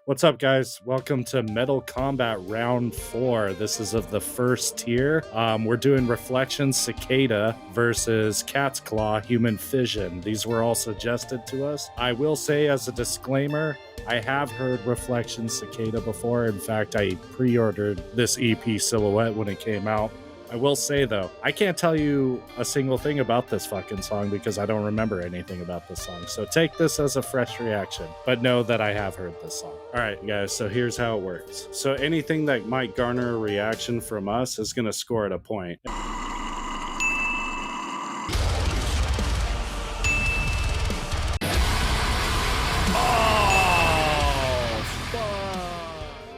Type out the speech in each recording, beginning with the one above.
What's up, guys? Welcome to Metal Kombat Round 4. This is of the first tier. We're doing Reflections Cicada versus Catsclaw Human Fission. These were all suggested to us. I will say as a disclaimer, I have heard Reflections Cicada before. In fact, I pre-ordered this EP Silhouette when it came out. I will say, though, I can't tell you a single thing about this fucking song because I don't remember anything about this song. So take this as a fresh reaction, but know that I have heard this song. All right, guys, so here's how it works. So anything that might garner a reaction from us is going to score at a point.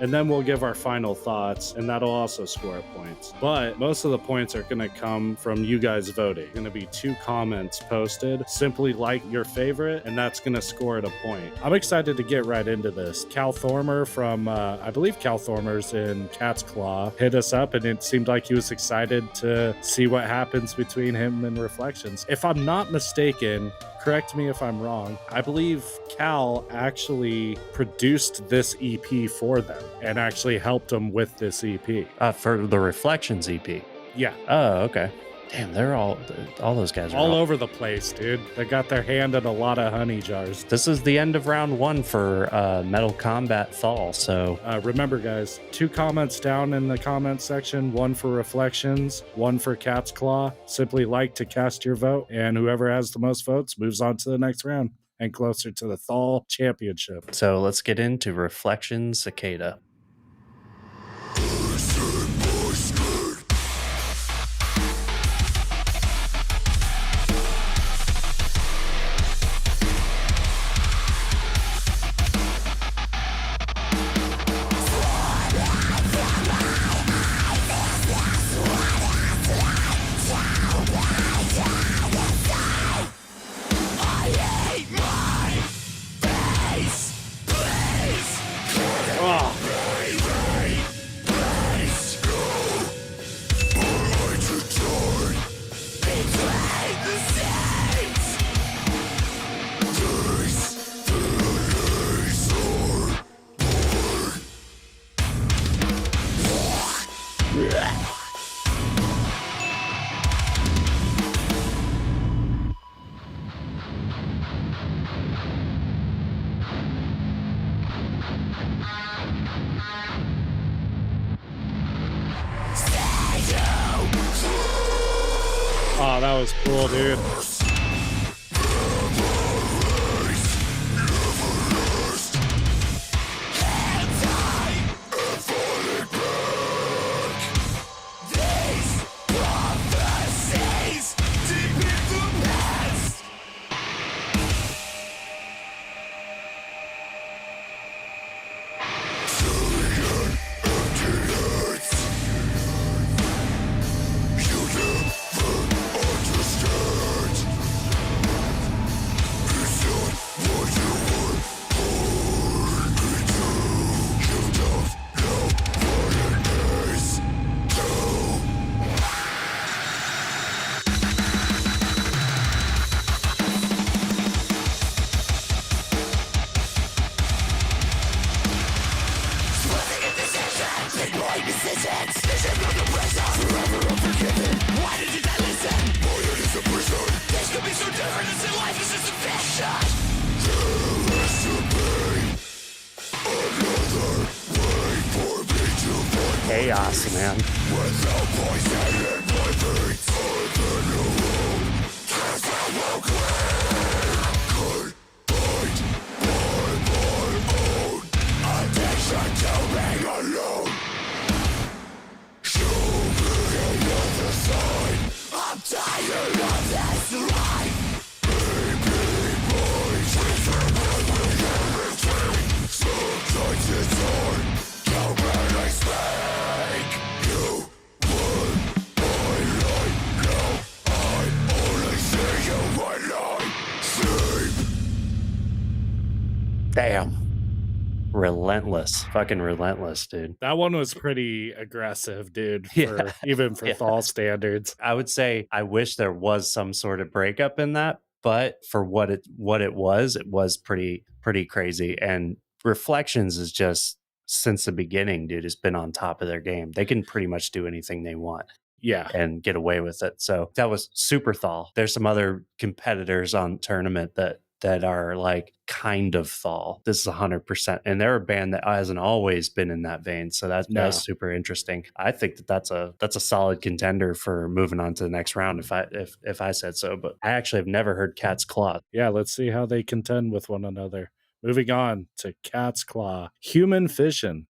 And then we'll give our final thoughts, and that'll also score points. But most of the points are going to come from you guys voting. Going to be 2 comments posted. Simply like your favorite, and that's going to score at a point. I'm excited to get right into this. Cal Thormer from, I believe Cal Thormer's in Catsclaw, hit us up, and it seemed like he was excited to see what happens between him and Reflections. If I'm not mistaken, correct me if I'm wrong, I believe Cal actually produced this EP for them and actually helped them with this EP. For the Reflections EP. Yeah. Oh, okay. Damn, they're all those guys are all over the place, dude. They got their hand in a lot of honey jars. This is the end of round 1 for Metal Kombat Thall. So remember, guys, 2 comments down in the comment section, 1 for Reflections, 1 for Catsclaw. Simply like to cast your vote, and whoever has the most votes moves on to the next round and closer to the Thall Championship. So let's get into Reflections Cicada. Oh, that was cool, dude. Chaos, man. Damn. Relentless. Fucking relentless, dude. That one was pretty aggressive, dude, even for Thall standards. I would say I wish there was some sort of breakup in that, but for what it was pretty crazy. And Reflections is just since the beginning, dude, has been on top of their game. They can pretty much do anything they want. Yeah. And get away with it. So that was super Thall. There's some other competitors on tournament that are like kind of Thall. This is 100%, and they're a band that hasn't always been in that vein. So that's super interesting. I think that's a solid contender for moving on to the next round. If I said so, but I actually have never heard Catsclaw. Yeah, let's see how they contend with one another. Moving on to Catsclaw, Human Fission.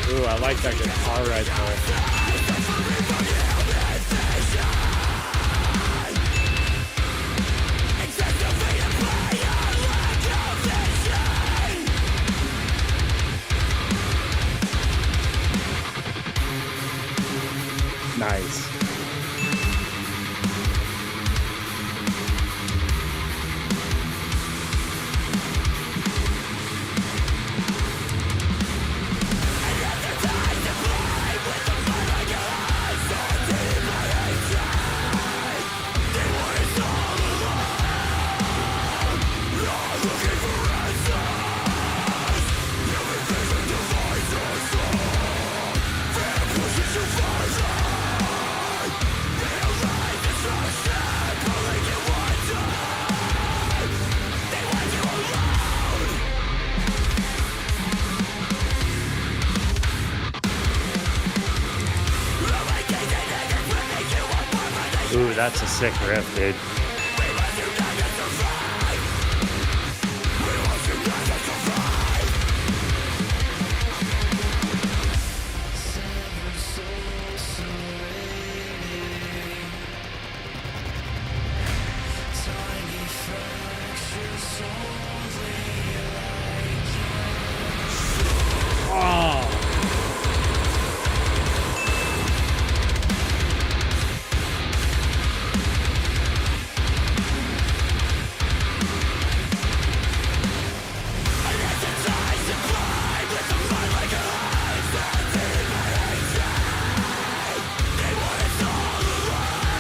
Ooh, I like that guitar right there. Nice. Ooh, that's a sick riff, dude.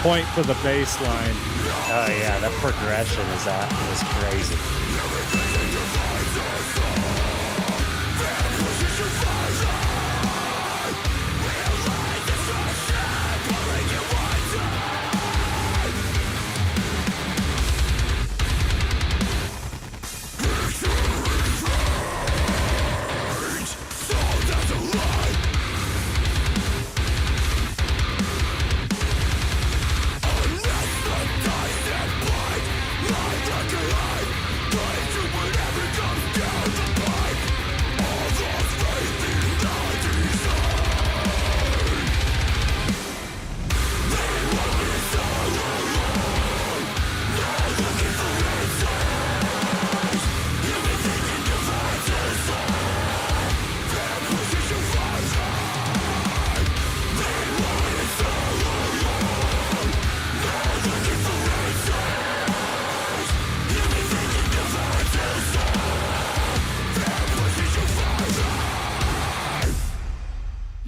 Point for the bass line. Oh yeah, that progression is crazy.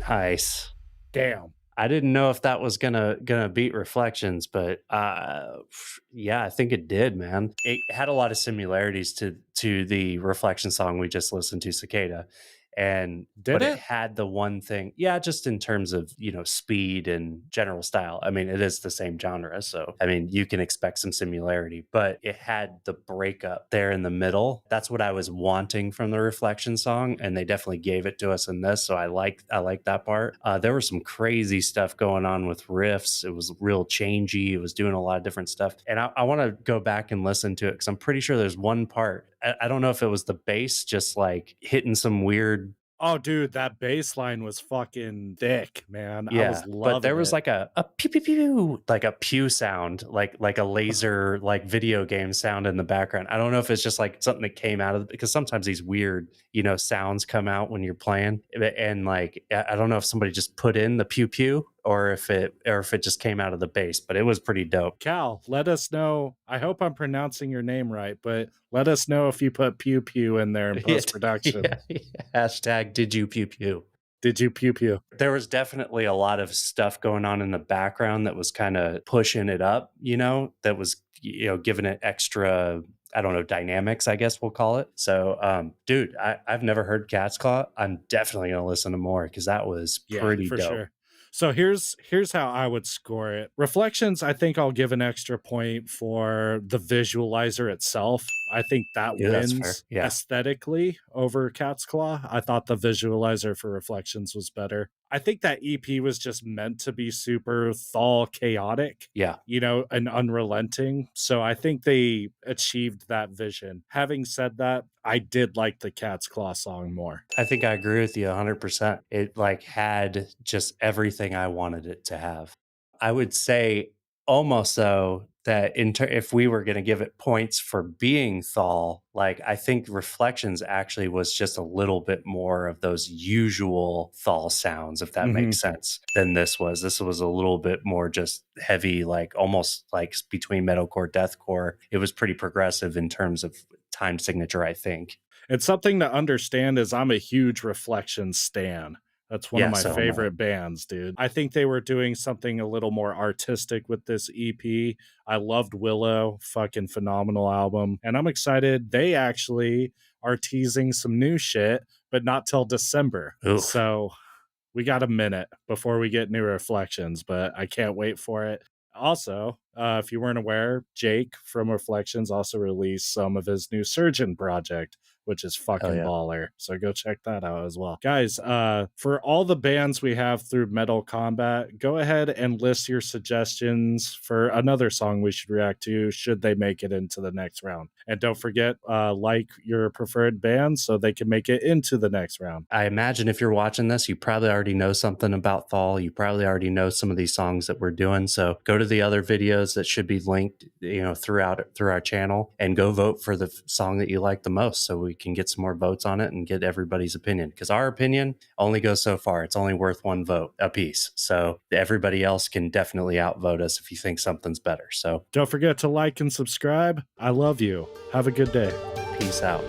Nice. Damn. I didn't know if that was gonna beat Reflections, but yeah, I think it did, man. It had a lot of similarities to the Reflection song we just listened to, Cicada. But it had the one thing, yeah, just in terms of, speed and general style. I mean, it is the same genre, so I mean, you can expect some similarity, but it had the breakup there in the middle. That's what I was wanting from the Reflection song, and they definitely gave it to us in this. So I like that part. There was some crazy stuff going on with riffs. It was real changey. It was doing a lot of different stuff, and I want to go back and listen to it because I'm pretty sure there's one part. I don't know if it was the bass just like hitting some weird. Oh, dude, that bass line was fucking thick, man. Yeah, I was loving but there was it. like a pew pew pew, like a pew sound, like a laser, like video game sound in the background. I don't know if it's just like something that came out of because sometimes these weird, sounds come out when you're playing, and like I don't know if somebody just put in the pew pew or if it just came out of the bass, but it was pretty dope. Cal, let us know. I hope I'm pronouncing your name right, but let us know if you put pew pew in there in post production. Hashtag did you pew pew. Did you pew pew? There was definitely a lot of stuff going on in the background that was kind of pushing it up, that was, giving it extra, I don't know, dynamics, I guess we'll call it. So, dude, I've never heard Catsclaw. I'm definitely going to listen to more because that was Yeah, pretty for dope. sure. So here's how I would score it. Reflections, I think I'll give an extra point for the visualizer itself. I think that Yeah, that's fair. wins Yeah. aesthetically over Cat's Claw. I thought the visualizer for Reflections was better. I think that EP was just meant to be super Thall chaotic, Yeah. and unrelenting. So I think they achieved that vision. Having said that, I did like the Cat's Claw song more. I think I agree with you 100%. It like had just everything I wanted it to have. I would say almost though that if we were going to give it points for being Thal, like I think Reflections actually was just a little bit more of those usual Thal sounds, if that Mhm. makes sense, than this was. This was a little bit more just heavy, like almost like between metalcore, deathcore. It was pretty progressive in terms of time signature, I think. And something to understand is I'm a huge Reflection stan. That's one of Yeah, my so am I. favorite bands, dude. I think they were doing something a little more artistic with this EP. I loved Willow, fucking phenomenal album. And I'm excited they actually are teasing some new shit, but not till December. Oof. So we got a minute before we get new Reflections, but I can't wait for it. Also, if you weren't aware, Jake from Reflections also released some of his new Surgeon project, which is Hell fucking yeah. baller. So go check that out as well. Guys, for all the bands we have through Metal Kombat, go ahead and list your suggestions for another song we should react to should they make it into the next round. And don't forget, like your preferred band so they can make it into the next round. I imagine if you're watching this, you probably already know something about Thal. You probably already know some of these songs that we're doing. So go to the other videos that should be linked, through our channel, and go vote for the song that you like the most, so we can get some more votes on it and get everybody's opinion. Because our opinion only goes so far. It's only worth one vote a piece. So everybody else can definitely outvote us if you think something's better. So Don't forget to like and subscribe. I love you. Have a good day. peace out.